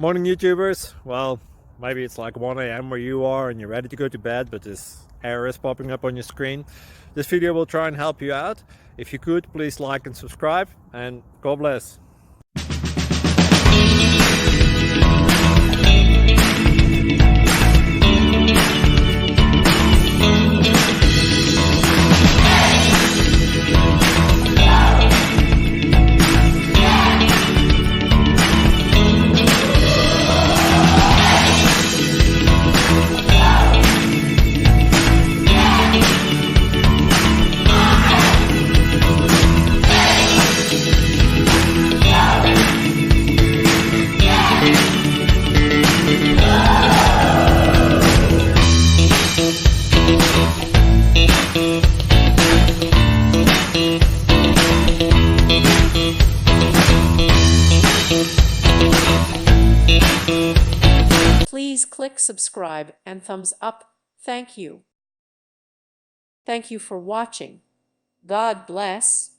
Morning YouTubers. Well, maybe it's like 1 a.m. where you are and you're ready to go to bed, but this error is popping up on your screen. This video will try and help you out. If you could, please like and subscribe, and God bless. Please click subscribe and thumbs up. Thank you. Thank you for watching. God bless.